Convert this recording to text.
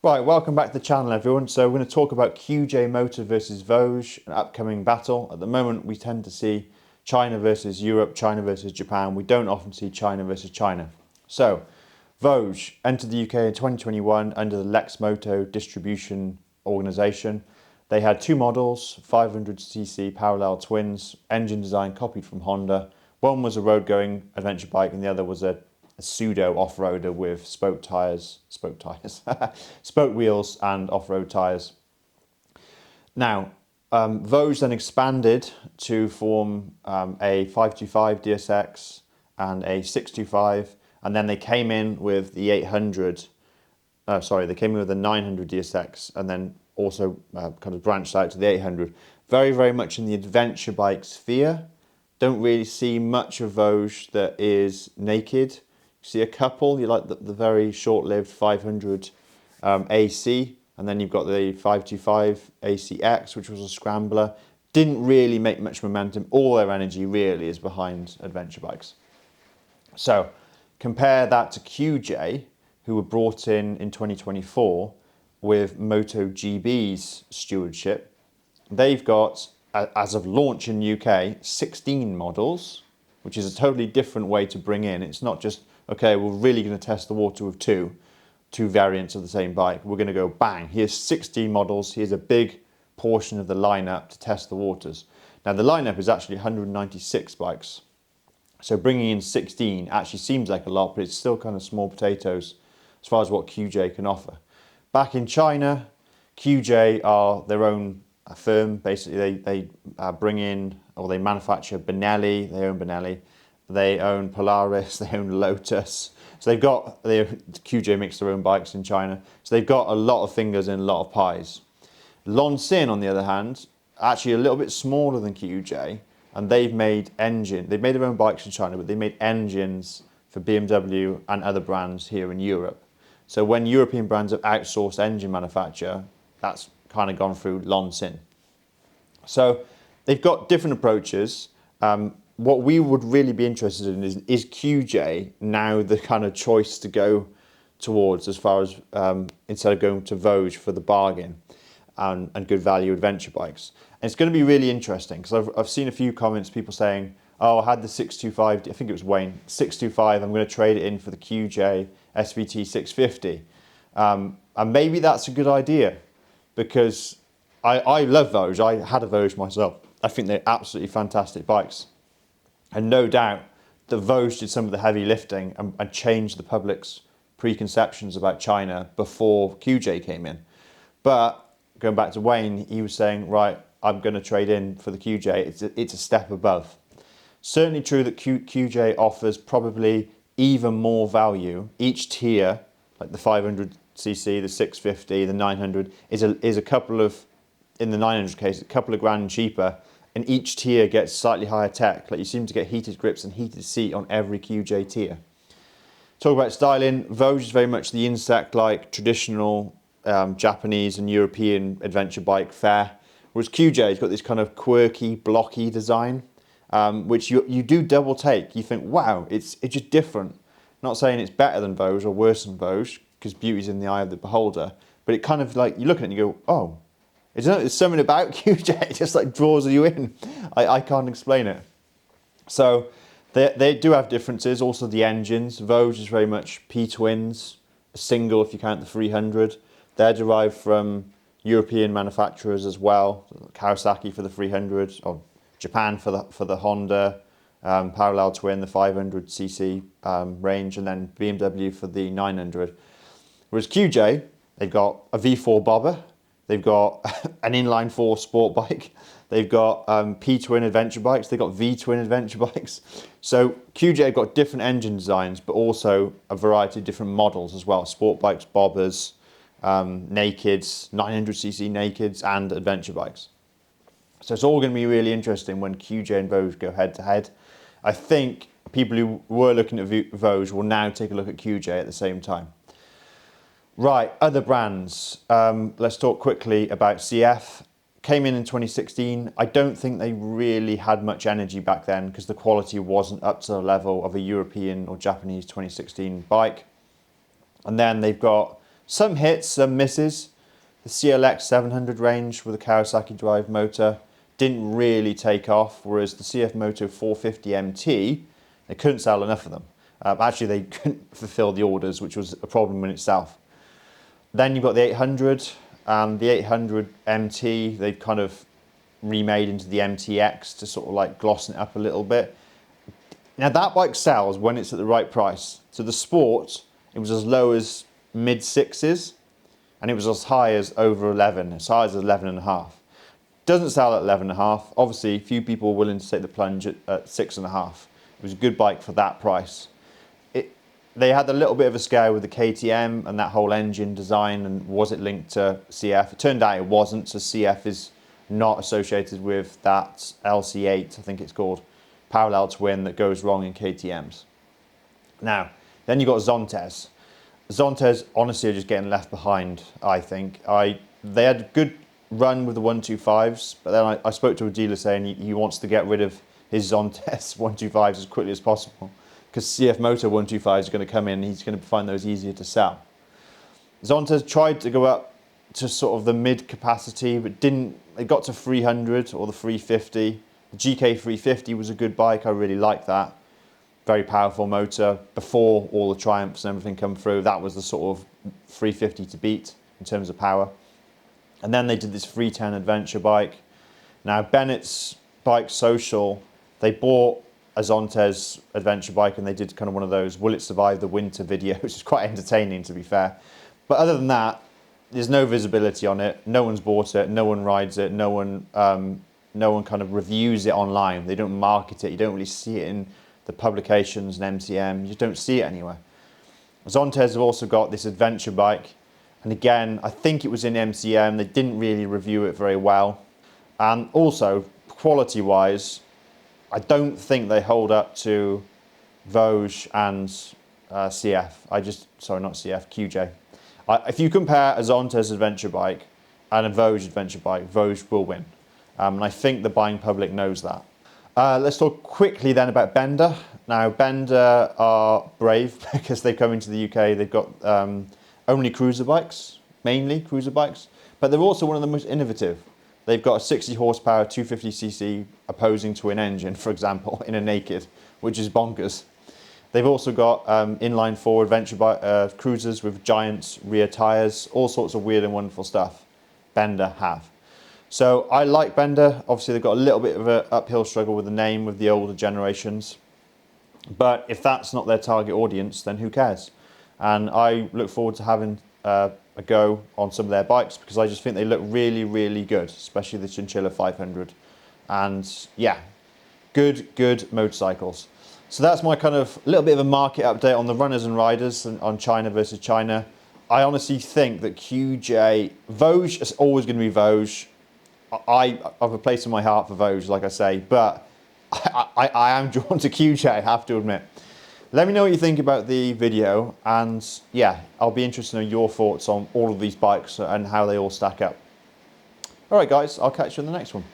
Right, welcome back to the channel everyone. So we're going to talk about QJmotor versus Voge, an upcoming battle. At the moment we tend to see China versus Europe, China versus Japan. We don't often see China versus China. So Voge entered the UK in 2021 under the Lexmoto distribution organisation. They had two models, 500cc parallel twins, engine design copied from Honda. One was a road-going adventure bike and the other was a pseudo off-roader with spoke wheels and off-road tyres. Now, Voge then expanded to form a 525 DSX and a 625, and then they came in with the 800. They came in with the 900 DSX, and then also kind of branched out to the 800. Very, very much in the adventure bike sphere. Don't really see much of Voge that is naked. You see a couple, you like the very short-lived 500 AC, and then you've got the 525 ACX, which was a scrambler. Didn't really make much momentum. All their energy really is behind adventure bikes. So compare that to QJ, who were brought in 2024 with MotoGB's stewardship. They've got, as of launch in UK, 16 models, which is a totally different way to bring in. It's not just, okay, we're really going to test the water with two variants of the same bike. We're going to go bang, here's 16 models, here's a big portion of the lineup to test the waters. Now the lineup is actually 196 bikes. So bringing in 16 actually seems like a lot, but it's still kind of small potatoes as far as what QJ can offer. Back in China, QJ are their own firm. Basically, they bring in, or they manufacture Benelli, they own Benelli. They own Polaris, they own Lotus. So QJ makes their own bikes in China. So they've got a lot of fingers in a lot of pies. Lonsin, on the other hand, actually a little bit smaller than QJ, and they've made their own bikes in China, but they made engines for BMW and other brands here in Europe. So when European brands have outsourced engine manufacture, that's kind of gone through Lonsin. So they've got different approaches. What we would really be interested in is QJ now the kind of choice to go towards, as far as instead of going to Voge for the bargain and good value adventure bikes. And it's going to be really interesting because I've seen a few comments, people saying, oh, I had the 625, I think it was Wayne, 625, I'm going to trade it in for the QJ SVT 650. And maybe that's a good idea because I love Voge. I had a Voge myself. I think they're absolutely fantastic bikes. And no doubt that Voge did some of the heavy lifting and changed the public's preconceptions about China before QJ came in. But going back to Wayne, he was saying, right, I'm going to trade in for the QJ. It's a step above. Certainly true that QJ offers probably even more value. Each tier, like the 500cc, the 650, the 900, is a couple of, in the 900 case, a couple of grand cheaper. And each tier gets slightly higher tech. Like you seem to get heated grips and heated seat on every QJ tier. Talk about styling, Voge is very much the insect-like traditional Japanese and European adventure bike fare, whereas QJ's got this kind of quirky, blocky design, which you do double take. You think, wow, it's just different. Not saying it's better than Voge or worse than Voge, because beauty's in the eye of the beholder, but it kind of like, you look at it and you go, oh, there's something about QJ, it just like draws you in. I can't explain it. So they do have differences. Also the engines, Voge is very much P-twins, a single if you count the 300. They're derived from European manufacturers as well. Kawasaki for the 300, or Japan for the Honda, parallel twin, the 500cc range, and then BMW for the 900. Whereas QJ, they've got a V4 bobber. They've got an inline 4 sport bike. They've got P-twin adventure bikes. They've got V-twin adventure bikes. So QJ have got different engine designs, but also a variety of different models as well. Sport bikes, bobbers, nakeds, 900cc nakeds, and adventure bikes. So it's all going to be really interesting when QJ and Voge go head to head. I think people who were looking at Voge will now take a look at QJ at the same time. Right, other brands. Let's talk quickly about CF. Came in 2016. I don't think they really had much energy back then because the quality wasn't up to the level of a European or Japanese 2016 bike. And then they've got Some hits, some misses. The CLX 700 range with a Kawasaki drive motor didn't really take off, whereas the CFmoto 450 MT, they couldn't sell enough of them. Actually, they couldn't fulfill the orders, which was a problem in itself. Then you've got the 800, and the 800 MT, they've kind of remade into the MTX to sort of like glossen it up a little bit. Now that bike sells when it's at the right price. So the Sport, it was as low as mid sixes, and it was as high as over 11, as high as 11 and a half. Doesn't sell at 11 and a half. Obviously, few people were willing to take the plunge at 6 and a half. It was a good bike for that price. They had a little bit of a scare with the KTM and that whole engine design, and was it linked to CF? It turned out it wasn't, so CF is not associated with that LC8, I think it's called, parallel twin that goes wrong in KTMs. Now, then you got Zontes. Zontes honestly are just getting left behind, I think. They had a good run with the 125s, but then I spoke to a dealer saying he wants to get rid of his Zontes 125s as quickly as possible, because CFmoto 125s are going to come in and he's going to find those easier to sell. Zontes tried to go up to sort of the mid capacity, but didn't. It got to 300 or the 350. The GK 350 was a good bike. I really liked that. Very powerful motor. Before all the Triumphs and everything come through, that was the sort of 350 to beat in terms of power. And then they did this 310 adventure bike. Now Bennett's Bike Social, they bought a Zontes adventure bike and they did kind of one of those will it survive the winter videos, which is quite entertaining to be fair. But other than that, there's no visibility on it. No one's bought it. No one rides it. No one kind of reviews it online. They don't market it. You don't really see it in the publications and MCM. You just don't see it anywhere. Zontes have also got this adventure bike. And again, I think it was in MCM. They didn't really review it very well. And also, quality-wise, I don't think they hold up to Voge and CF. Sorry, not CF, QJ. If you compare a Zontes adventure bike and a Voge adventure bike, Voge will win. And I think the buying public knows that. Let's talk quickly then about Bender. Now, Bender are brave because they come into the UK. They've got only cruiser bikes, mainly cruiser bikes, but they're also one of the most innovative. They've got a 60 horsepower 250cc opposing twin engine, for example, in a naked, which is bonkers. They've also got inline four adventure cruisers with giant rear tyres, all sorts of weird and wonderful stuff Bender have. So I like Bender. Obviously they've got a little bit of an uphill struggle with the name with the older generations. But if that's not their target audience, then who cares? And I look forward to having a go on some of their bikes because I just think they look really, really good, especially the Chinchilla 500. And yeah, good motorcycles. So that's my kind of little bit of a market update on the runners and riders and on China versus China. I honestly think that Voge is always going to be Voge. I have a place in my heart for Voge, like I say, but I am drawn to QJ, I have to admit. Let me know what you think about the video, and yeah, I'll be interested in your thoughts on all of these bikes and how they all stack up. Alright guys, I'll catch you in the next one.